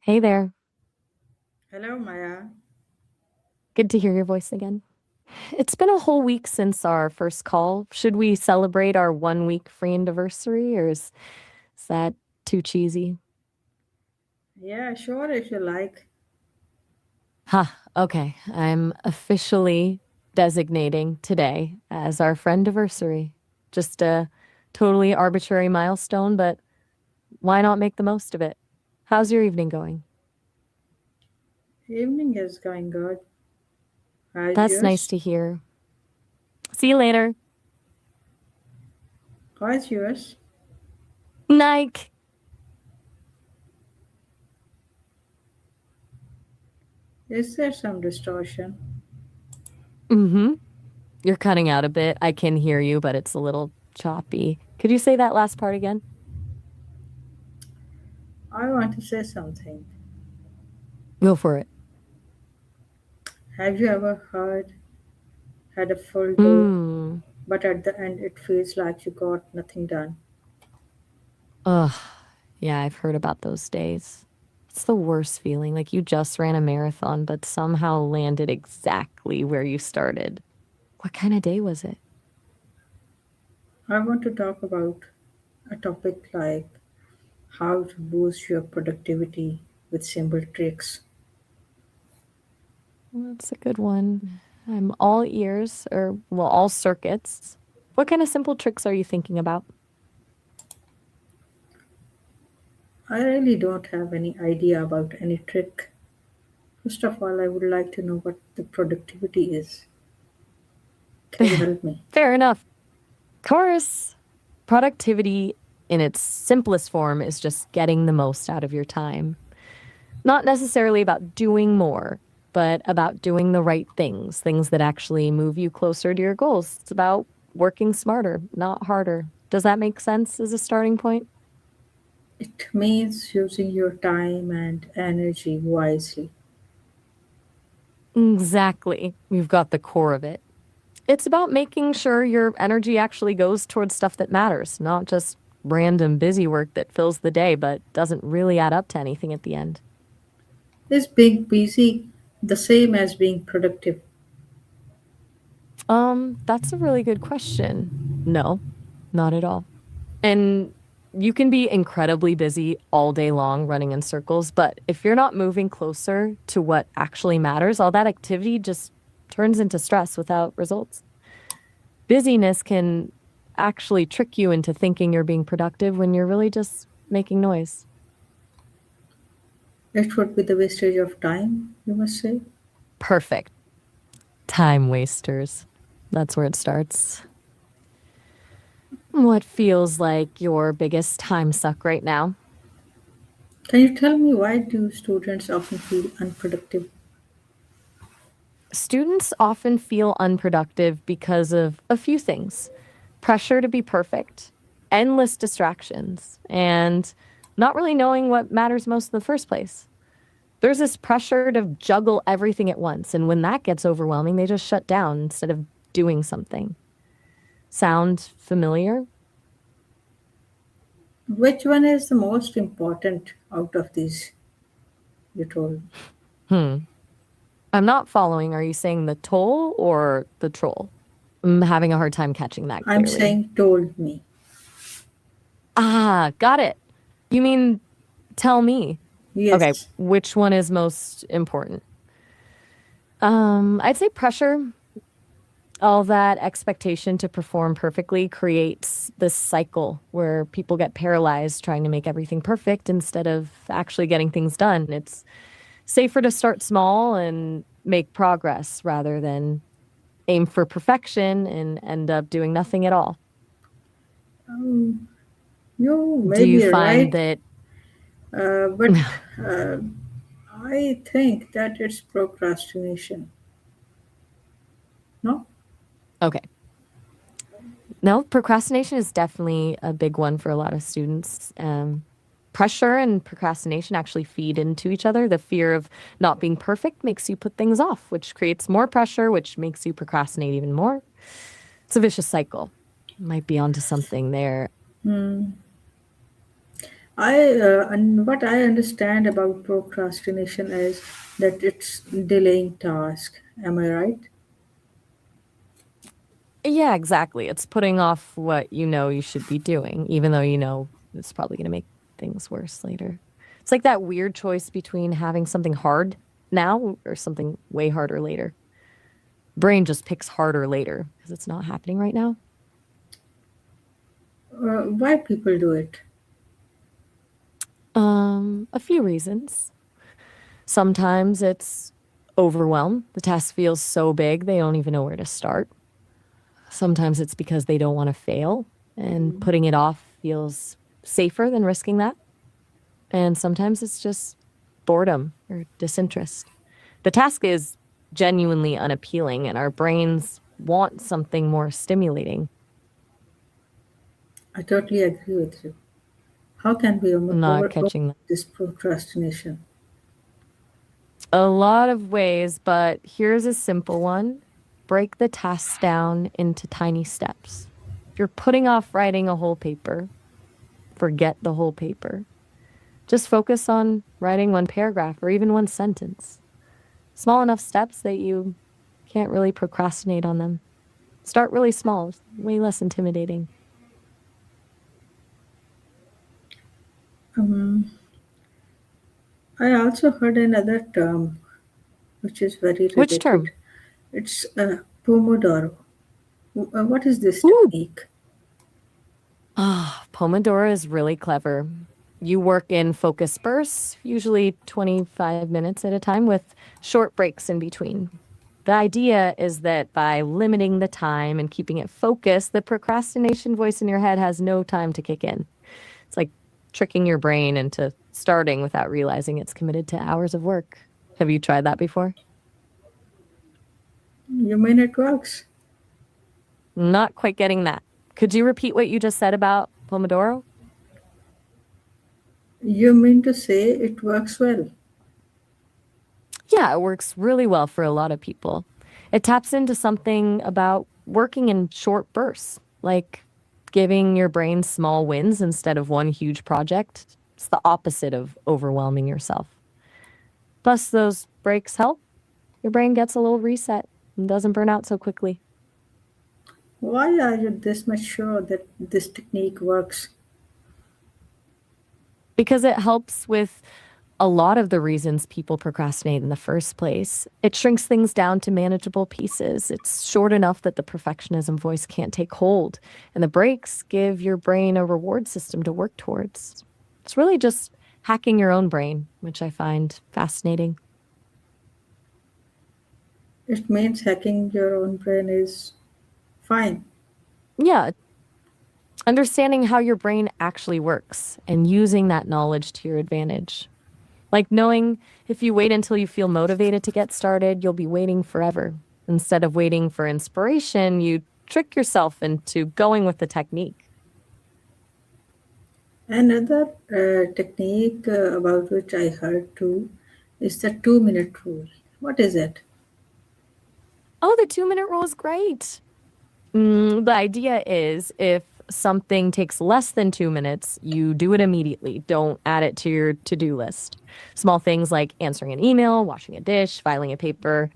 Hey there. Hello, Maya. Good to hear your voice again. It's been a whole week since our first call. Should we celebrate our 1 week free anniversary or is that too cheesy? Yeah, sure, if you like. Ha, okay. I'm officially designating today as our friend anniversary. Just a totally arbitrary milestone, but why not make the most of it? How's your evening going? Evening is going good. How's That's nice yours? to hear. See you later. How's yours? Nike. Is there some distortion? Mm-hmm. You're cutting out a bit. I can hear you, but it's a little choppy. Could you say that last part again? I want to say something. Go for it. Have you ever had a full day, Mm. but at the end it feels like you got nothing done? Ugh. Yeah, I've heard about those days. It's the worst feeling. Like you just ran a marathon, but somehow landed exactly where you started. What kind of day was it? I want to talk about a topic like how to boost your productivity with simple tricks. Well, that's a good one. I'm all ears, or, well, all circuits. What kind of simple tricks are you thinking about? I really don't have any idea about any trick. First of all, I would like to know what the productivity is. Can you help me? Fair enough. Of course. Productivity in its simplest form is just getting the most out of your time. Not necessarily about doing more, but about doing the right things, things that actually move you closer to your goals. It's about working smarter, not harder. Does that make sense as a starting point? It means using your time and energy wisely. Exactly. We've got the core of it. It's about making sure your energy actually goes towards stuff that matters, not just random busy work that fills the day but doesn't really add up to anything at the end. Is being busy the same as being productive? That's a really good question. No, not at all. And you can be incredibly busy all day long running in circles, but if you're not moving closer to what actually matters, all that activity just turns into stress without results. Busyness can actually trick you into thinking you're being productive when you're really just making noise. It would be the wastage of time, you must say. Perfect. Time wasters. That's where it starts. What feels like your biggest time suck right now? Can you tell me why do students often feel unproductive? Students often feel unproductive because of a few things: pressure to be perfect, endless distractions, and not really knowing what matters most in the first place. There's this pressure to juggle everything at once, and when that gets overwhelming, they just shut down instead of doing something. Sound familiar? Which one is the most important out of these you told? Hmm. I'm not following. Are you saying the toll or the troll? I'm having a hard time catching that I'm clearly. saying told me. Ah, got it. You mean tell me. Okay, Yes. which one is most important? I'd say pressure. All that expectation to perform perfectly creates this cycle where people get paralyzed trying to make everything perfect instead of actually getting things done. It's safer to start small and make progress rather than aim for perfection and end up doing nothing at all. Um, you Do may you be find right, that? but I think that it's procrastination. No? Okay. No, procrastination is definitely a big one for a lot of students. Pressure and procrastination actually feed into each other. The fear of not being perfect makes you put things off, which creates more pressure, which makes you procrastinate even more. It's a vicious cycle. Might be onto something there. Hmm. And what I understand about procrastination is that it's delaying task. Am I right? Yeah, exactly. It's putting off what you know you should be doing, even though you know it's probably going to make things worse later. It's like that weird choice between having something hard now or something way harder later. Brain just picks harder later because it's not happening right now. Why people do it? A few reasons. Sometimes it's overwhelm. The task feels so big they don't even know where to start. Sometimes it's because they don't want to fail and putting it off feels safer than risking that. And sometimes it's just boredom or disinterest. The task is genuinely unappealing, and our brains want something more stimulating. I totally agree with you. How can we Not overcome catching that. this procrastination? A lot of ways, but here's a simple one: break the tasks down into tiny steps. If you're putting off writing a whole paper, forget the whole paper. Just focus on writing one paragraph or even one sentence. Small enough steps that you can't really procrastinate on them. Start really small, way less intimidating. Um, I also heard another term which is very Which related. term? It's Pomodoro. What is this Ooh, technique? Pomodoro is really clever. You work in focus bursts, usually 25 minutes at a time, with short breaks in between. The idea is that by limiting the time and keeping it focused, the procrastination voice in your head has no time to kick in. It's like tricking your brain into starting without realizing it's committed to hours of work. Have you tried that before? You mean it works? Not quite getting that. Could you repeat what you just said about Pomodoro? You mean to say it works well? Yeah, it works really well for a lot of people. It taps into something about working in short bursts, like giving your brain small wins instead of one huge project. It's the opposite of overwhelming yourself. Plus, those breaks help. Your brain gets a little reset and doesn't burn out so quickly. Why are you this much sure that this technique works? Because it helps with a lot of the reasons people procrastinate in the first place. It shrinks things down to manageable pieces. It's short enough that the perfectionism voice can't take hold. And the breaks give your brain a reward system to work towards. It's really just hacking your own brain, which I find fascinating. It means hacking your own brain is fine. Yeah, understanding how your brain actually works and using that knowledge to your advantage. Like knowing if you wait until you feel motivated to get started, you'll be waiting forever. Instead of waiting for inspiration, you trick yourself into going with the technique. Another technique about which I heard too is the 2 minute rule. What is it? Oh, the 2 minute rule is great. The idea is if something takes less than 2 minutes, you do it immediately. Don't add it to your to do list. Small things like answering an email, washing a dish, filing a paper.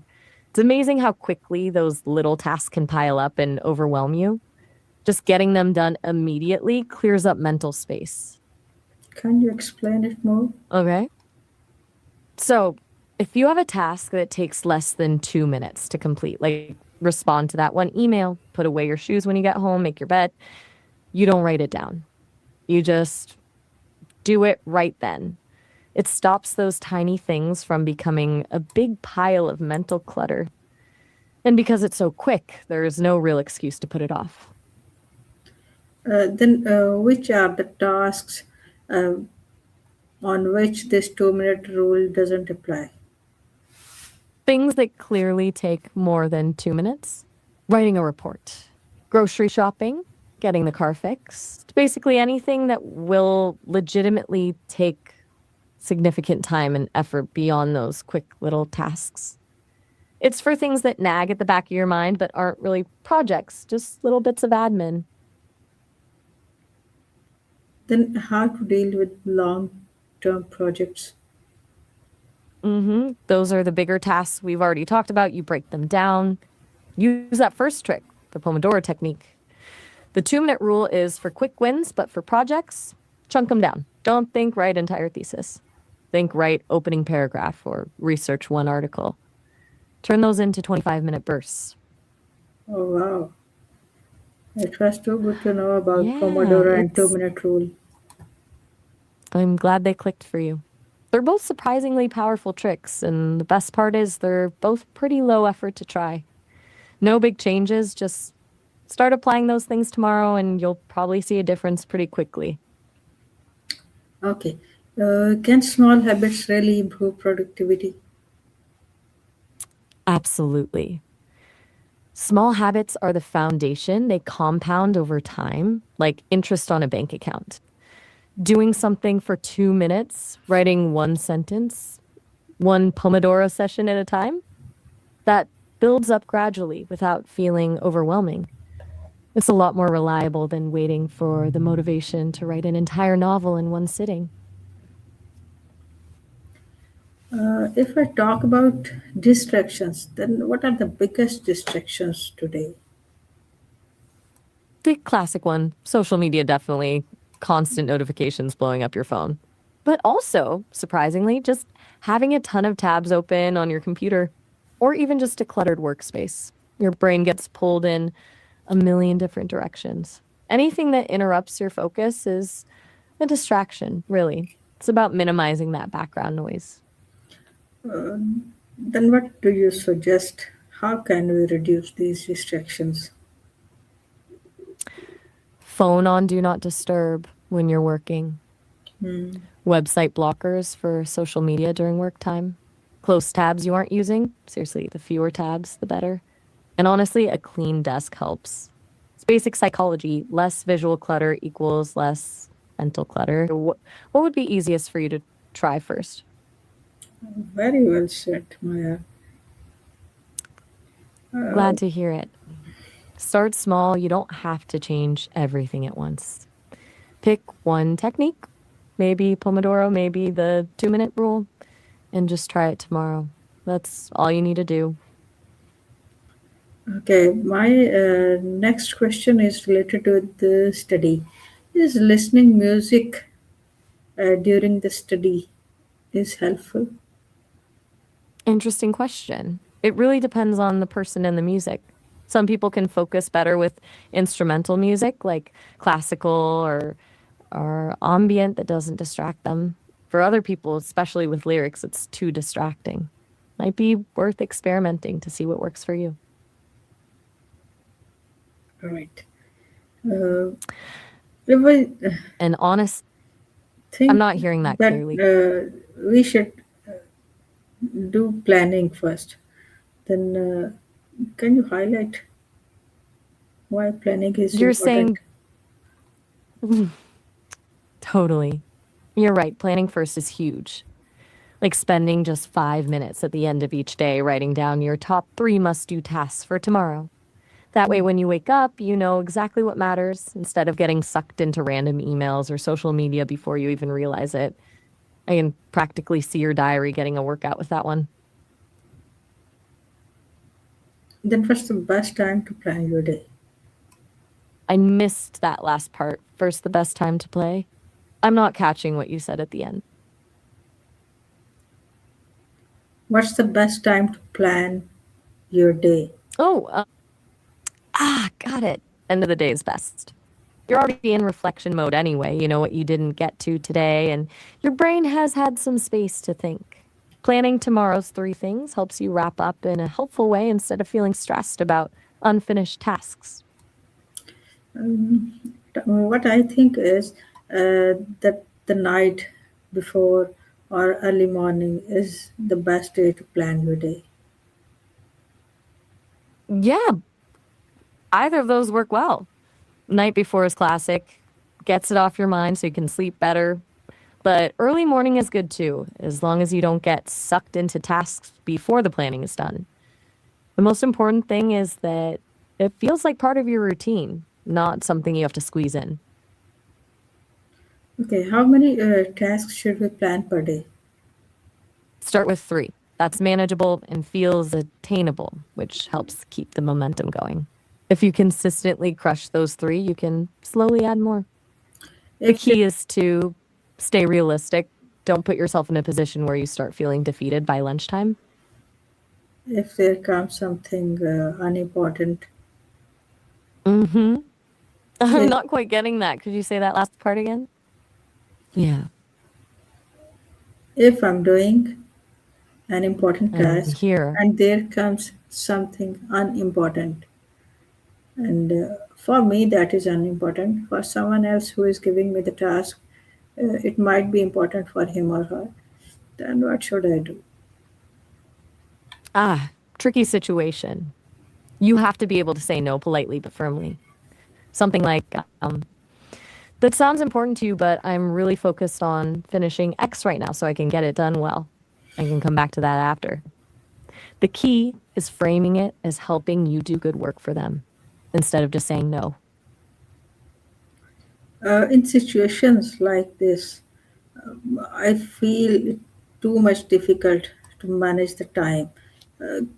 It's amazing how quickly those little tasks can pile up and overwhelm you. Just getting them done immediately clears up mental space. Can you explain it more? Okay. So if you have a task that takes less than 2 minutes to complete, like respond to that one email, put away your shoes when you get home, make your bed, you don't write it down. You just do it right then. It stops those tiny things from becoming a big pile of mental clutter. And because it's so quick, there's no real excuse to put it off. Then, which are the tasks uh, on which this 2 minute rule doesn't apply? Things that clearly take more than 2 minutes: writing a report, grocery shopping, getting the car fixed, basically anything that will legitimately take significant time and effort beyond those quick little tasks. It's for things that nag at the back of your mind but aren't really projects, just little bits of admin. Then how to deal with long-term projects? Those are the bigger tasks we've already talked about. You break them down. Use that first trick, the Pomodoro technique. The 2 minute rule is for quick wins, but for projects, chunk them down. Don't think write entire thesis. Think write opening paragraph or research one article. Turn those into 25-minute bursts. Oh wow, it was too good to know about Yeah, Pomodoro and it's two-minute rule. I'm glad they clicked for you. They're both surprisingly powerful tricks, and the best part is they're both pretty low effort to try. No big changes, just start applying those things tomorrow and you'll probably see a difference pretty quickly. Okay, can small habits really improve productivity? Absolutely. Small habits are the foundation. They compound over time, like interest on a bank account. Doing something for 2 minutes, writing one sentence, one Pomodoro session at a time, that builds up gradually without feeling overwhelming. It's a lot more reliable than waiting for the motivation to write an entire novel in one sitting. If I talk about distractions, then what are the biggest distractions today? The classic one, social media definitely, constant notifications blowing up your phone. But also, surprisingly, just having a ton of tabs open on your computer or even just a cluttered workspace. Your brain gets pulled in a million different directions. Anything that interrupts your focus is a distraction, really. It's about minimizing that background noise. Then what do you suggest? How can we reduce these distractions? Phone on do not disturb when you're working. Hmm. Website blockers for social media during work time. Close tabs you aren't using. Seriously, the fewer tabs, the better. And honestly, a clean desk helps. It's basic psychology. Less visual clutter equals less mental clutter. What would be easiest for you to try first? Very well said, Maya. Glad to hear it. Start small. You don't have to change everything at once. Pick one technique, maybe Pomodoro, maybe the 2 minute rule, and just try it tomorrow. That's all you need to do. Okay, my next question is related to the study. Is listening music during the study is helpful? Interesting question. It really depends on the person and the music. Some people can focus better with instrumental music, like classical or ambient that doesn't distract them. For other people, especially with lyrics, it's too distracting. Might be worth experimenting to see what works for you. Right. Uh, if I And honest, I'm think not hearing that that clearly. we should do planning first, then can you highlight why planning is You're important? saying totally. You're right. Planning first is huge. Like spending just 5 minutes at the end of each day writing down your top three must do tasks for tomorrow. That way, when you wake up, you know exactly what matters instead of getting sucked into random emails or social media before you even realize it. I can practically see your diary getting a workout with that one. Then what's the best time to plan your day? I missed that last part. First, the best time to play. I'm not catching what you said at the end. What's the best time to plan your day? Oh, got it. End of the day is best. You're already in reflection mode anyway. You know what you didn't get to today, and your brain has had some space to think. Planning tomorrow's three things helps you wrap up in a helpful way instead of feeling stressed about unfinished tasks. What I think is that the night before or early morning is the best day to plan your day. Yeah, either of those work well. Night before is classic, gets it off your mind so you can sleep better. But early morning is good too, as long as you don't get sucked into tasks before the planning is done. The most important thing is that it feels like part of your routine, not something you have to squeeze in. Okay, how many tasks should we plan per day? Start with three. That's manageable and feels attainable, which helps keep the momentum going. If you consistently crush those three, you can slowly add more. The If there, key is to stay realistic. Don't put yourself in a position where you start feeling defeated by lunchtime. if there comes something unimportant, Mm-hmm. I'm if not quite getting that. Could you say that last part again? Yeah. if I'm doing an important And task here, and there comes something unimportant, and for me that is unimportant. For someone else who is giving me the task, it might be important for him or her. Then what should I do? tricky situation. You have to be able to say no politely but firmly. Something like, that sounds important to you, but I'm really focused on finishing X right now so I can get it done well. I can come back to that after. The key is framing it as helping you do good work for them instead of just saying no. In situations like this, I feel it too much difficult to manage the time.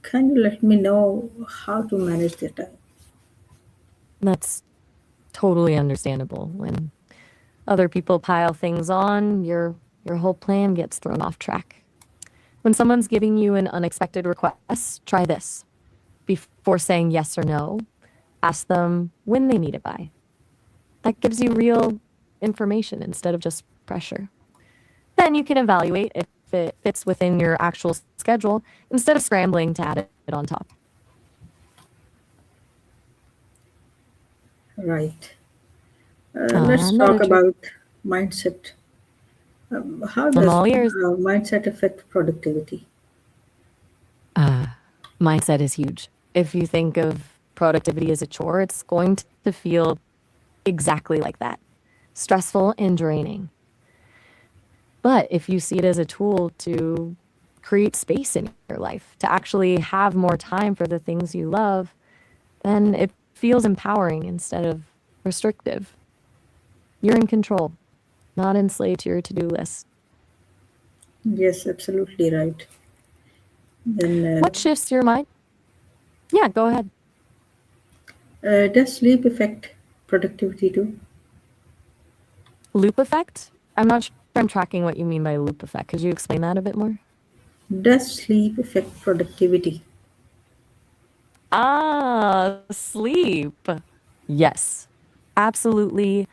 Can you let me know how to manage the time? That's totally understandable. When other people pile things on, your whole plan gets thrown off track. When someone's giving you an unexpected request, try this. Before saying yes or no, ask them when they need it by. That gives you real information instead of just pressure. Then you can evaluate if it fits within your actual schedule instead of scrambling to add it on top. Right. Let's talk Another trick. about mindset. How I'm does all ears. mindset affect productivity? Mindset is huge. If you think of productivity as a chore, it's going to feel exactly like that, stressful and draining. But if you see it as a tool to create space in your life, to actually have more time for the things you love, then it feels empowering instead of restrictive. You're in control, not enslaved to your to do list. Yes, absolutely right. Then, What shifts your mind? Yeah, go ahead. does sleep affect productivity too? Loop effect? I'm not sure I'm tracking what you mean by loop effect. Could you explain that a bit more? Does sleep affect productivity? Sleep. Yes, absolutely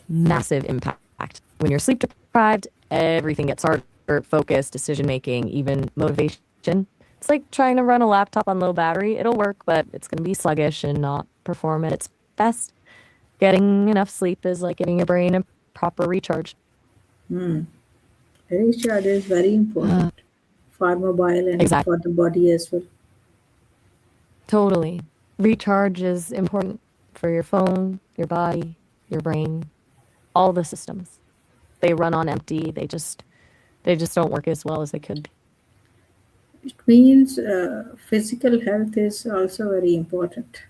massive impact. When you're sleep deprived, everything gets harder. Focus, decision making, even motivation. It's like trying to run a laptop on low battery. It'll work, but it's going to be sluggish and not perform at its best. Getting enough sleep is like giving your brain a proper recharge. Recharge is very important for mobile and Exactly. for the body as well. Totally. Recharge is important for your phone, your body, your brain, all the systems. They run on empty. They just don't work as well as they could. It means physical health is also very important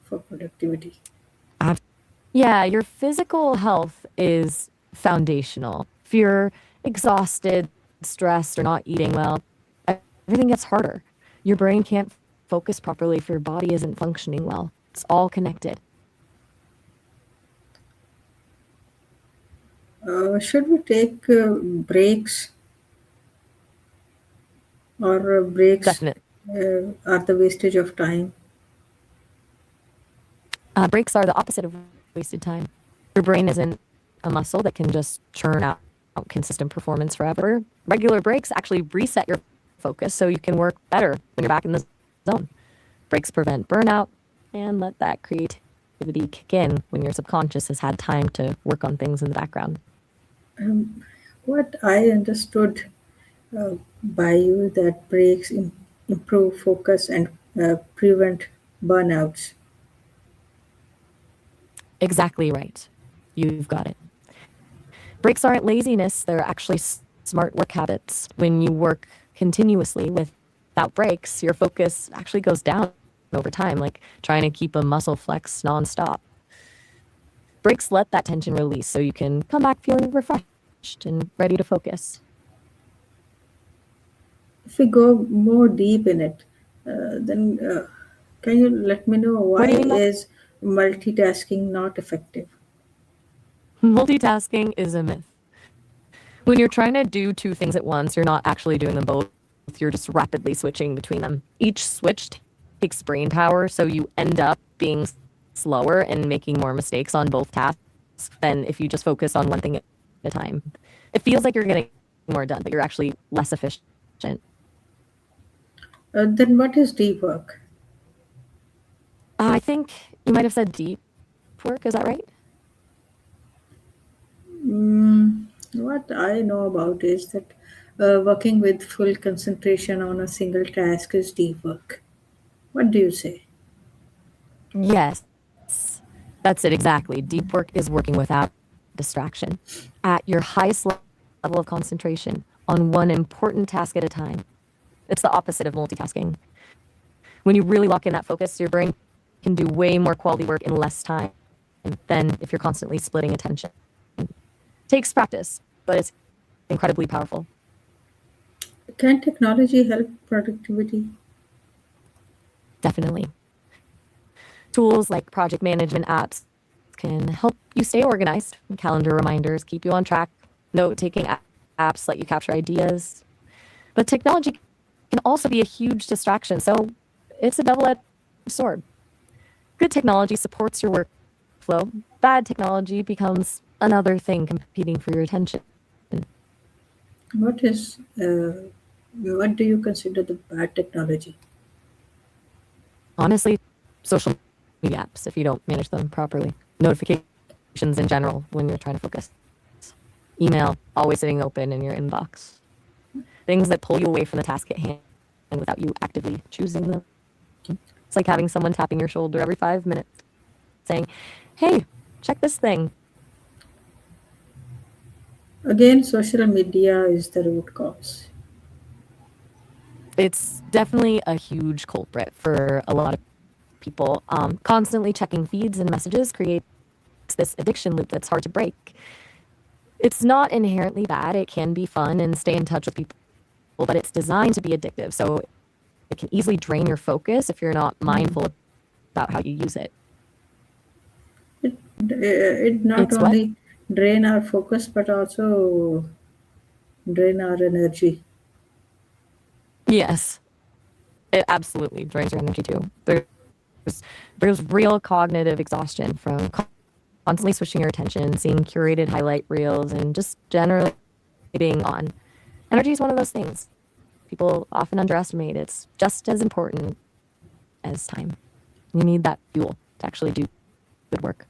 for productivity. Yeah, your physical health is foundational. If you're exhausted, stressed, or not eating well, everything gets harder. Your brain can't focus properly if your body isn't functioning well. It's all connected. Should we take breaks, or breaks Definitely. are the wastage of time? Breaks are the opposite of wasted time. Your brain isn't a muscle that can just churn out consistent performance forever. Regular breaks actually reset your focus so you can work better when you're back in the zone. Breaks prevent burnout and let that creativity kick in when your subconscious has had time to work on things in the background. What I understood by you that breaks improve focus and prevent burnouts. Exactly right. You've got it. Breaks aren't laziness, they're actually smart work habits. When you work continuously without breaks, your focus actually goes down over time, like trying to keep a muscle flex nonstop. Breaks let that tension release so you can come back feeling refreshed and ready to focus. If we go more deep in it, then can you let me know What why do you mean by is multitasking not effective? multitasking is a myth? When you're trying to do two things at once, you're not actually doing them both. You're just rapidly switching between them. Each switch takes brain power, so you end up being slower and making more mistakes on both tasks than if you just focus on one thing at a time. It feels like you're getting more done, but you're actually less efficient. Then what is deep work? I think you might have said deep work. Is that right? What I know about is that working with full concentration on a single task is deep work. What do you say? Yes, that's it exactly. Deep work is working without distraction at your highest level of concentration on one important task at a time. It's the opposite of multitasking. When you really lock in that focus, your brain can do way more quality work in less time than if you're constantly splitting attention. It takes practice, but it's incredibly powerful. Can technology help productivity? Definitely. Tools like project management apps can help you stay organized. Calendar reminders keep you on track. Note taking apps let you capture ideas. But technology can also be a huge distraction, so it's a double edged sword. Good technology supports your workflow, bad technology becomes another thing competing for your attention. What is what do you consider the bad technology? Honestly, social media apps, if you don't manage them properly, notifications in general when you're trying to focus, email always sitting open in your inbox, things that pull you away from the task at hand without you actively choosing them. It's like having someone tapping your shoulder every 5 minutes saying, hey, check this thing. Again, social media is the root cause. It's definitely a huge culprit for a lot of people. Constantly checking feeds and messages creates this addiction loop that's hard to break. It's not inherently bad. It can be fun and stay in touch with people, but it's designed to be addictive. So it can easily drain your focus if you're not mindful about how you use it. It not It's what? only drain our focus but also drain our energy. Yes, it absolutely drains your energy too. There's real cognitive exhaustion from constantly switching your attention, seeing curated highlight reels, and just generally being on. Energy is one of those things people often underestimate. It's just as important as time. You need that fuel to actually do good work.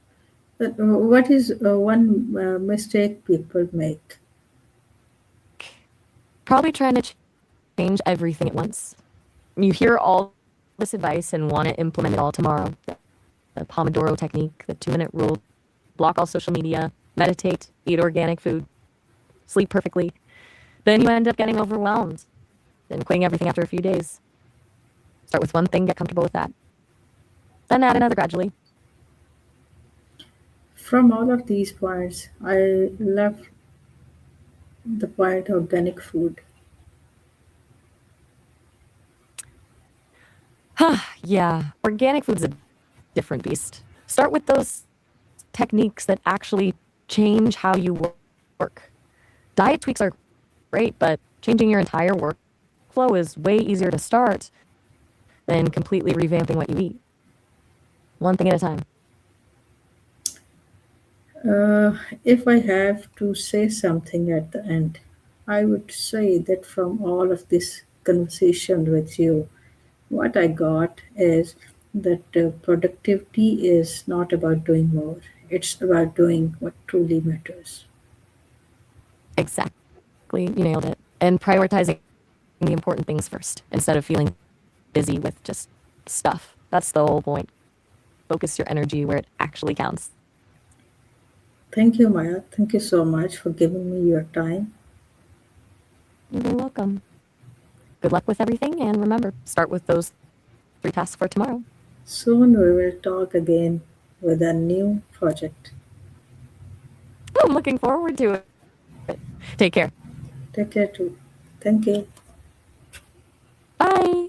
What is one mistake people make? Probably trying to change everything at once. You hear all this advice and want to implement it all tomorrow. The Pomodoro technique, the 2 minute rule, block all social media, meditate, eat organic food, sleep perfectly. Then you end up getting overwhelmed and quitting everything after a few days. Start with one thing, get comfortable with that. Then add another gradually. From all of these points, I love the point organic food. Yeah, organic food's a different beast. Start with those techniques that actually change how you work. Diet tweaks are great, but changing your entire workflow is way easier to start than completely revamping what you eat. One thing at a time. If I have to say something at the end, I would say that from all of this conversation with you, what I got is that productivity is not about doing more, it's about doing what truly matters. Exactly. You nailed it. And prioritizing the important things first instead of feeling busy with just stuff. That's the whole point. Focus your energy where it actually counts. Thank you, Maya. Thank you so much for giving me your time. You're very welcome. Good luck with everything. And remember, start with those 3 tasks for tomorrow. Soon we will talk again with a new project. looking forward to it. Take care. Take care too. Thank you. Bye.